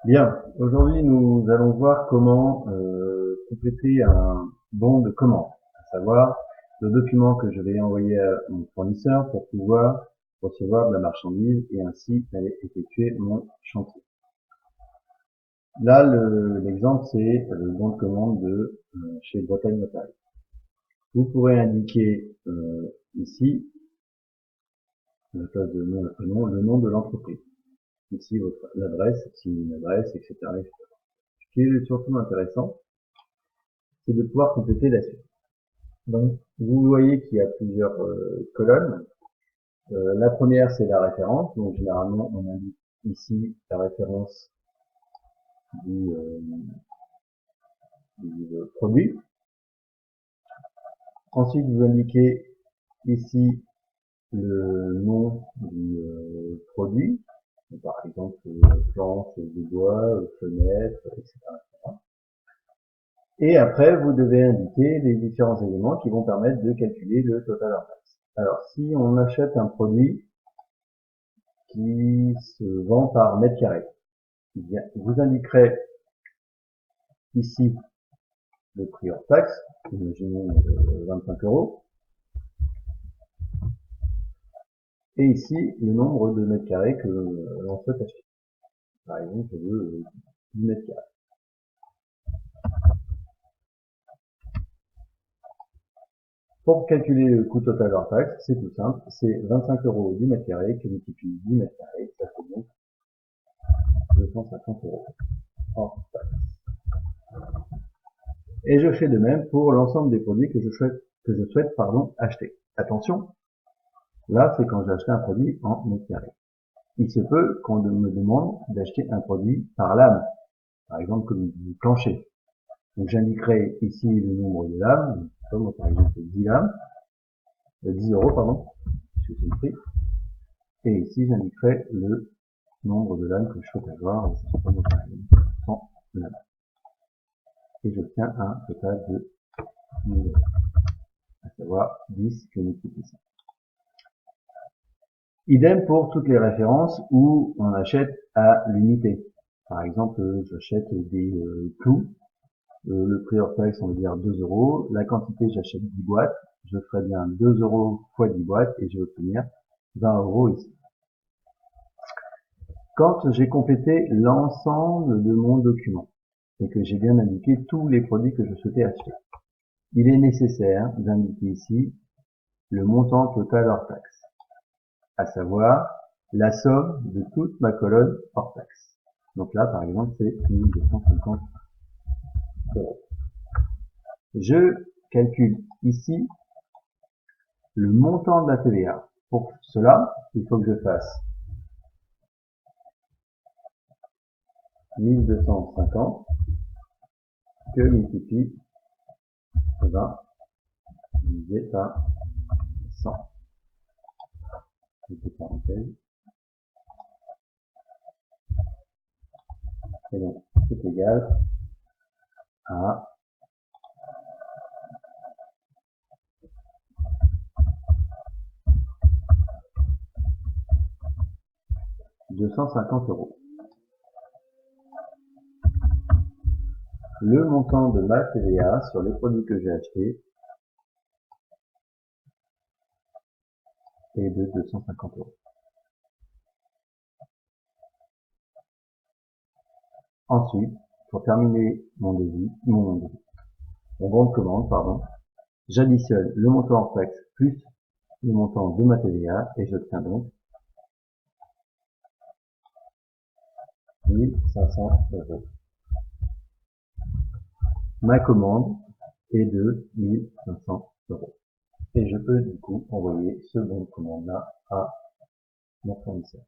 Bien, aujourd'hui nous allons voir comment compléter un bon de commande, à savoir le document que je vais envoyer à mon fournisseur pour pouvoir recevoir de la marchandise et ainsi aller effectuer mon chantier. Là, l'exemple c'est le bon de commande de chez Bretagne Matériel. Vous pourrez indiquer ici, à la place de nom et prénom, le nom de l'entreprise. Ici l'adresse, si une adresse, etc., etc. Ce qui est surtout intéressant, c'est de pouvoir compléter la suite. Donc, vous voyez qu'il y a plusieurs colonnes. La première, c'est la référence. Donc, généralement, on indique ici la référence du, produit. Ensuite, vous indiquez ici le nom du produit. Par exemple, planche de bois, fenêtre, etc. Et après, vous devez indiquer les différents éléments qui vont permettre de calculer le total hors taxe. Alors, si on achète un produit qui se vend par mètre carré, eh bien, vous indiquerez ici le prix hors taxe, imaginons 25 €, et ici le nombre de mètres carrés que l'on souhaite acheter. Par exemple, de 10 mètres carrés. Pour calculer le coût total hors taxe, c'est tout simple, c'est 25 € 10 mètres carrés que multiplie 10 mètres carrés, ça fait donc 250 € hors taxe. Et je fais de même pour l'ensemble des produits que je souhaite acheter. Attention, là c'est quand j'ai acheté un produit en mètre carré. Il se peut qu'on me demande d'acheter un produit par lame, par exemple comme du plancher. Donc j'indiquerai ici le nombre de lames, comme par exemple 10 lames, 10 € pardon, puisque c'est le prix. Et ici j'indiquerai le nombre de lames que je souhaite avoir, comme par exemple 100 lames. Et j'obtiens un total de 1000 €, à savoir 10 que multiplie 100. Idem pour toutes les références où on achète à l'unité. Par exemple, j'achète des clous. Le prix hors taxe, on va dire 2 €. La quantité, j'achète 10 boîtes. Je ferai bien 2 € fois 10 boîtes et je vais obtenir 20 € ici. Quand j'ai complété l'ensemble de mon document et que j'ai bien indiqué tous les produits que je souhaitais acheter, il est nécessaire d'indiquer ici le montant total hors taxe, à savoir la somme de toute ma colonne hors taxe. Donc là, par exemple, c'est 1250 €. Je calcule ici le montant de la TVA. Pour cela, il faut que je fasse 1250 que multiplie 20 divisé par 100. Petite parenthèse. Et donc, c'est égal à 250 €. Le montant de ma TVA sur les produits que j'ai achetés est de 250 €. Ensuite, pour terminer mon bon de commande, pardon, j'additionne le montant hors taxe plus le montant de ma TVA et j'obtiens donc 1500 €. Ma commande est de 1500 €. Et je peux du coup envoyer ce bon de commande là à mon fournisseur.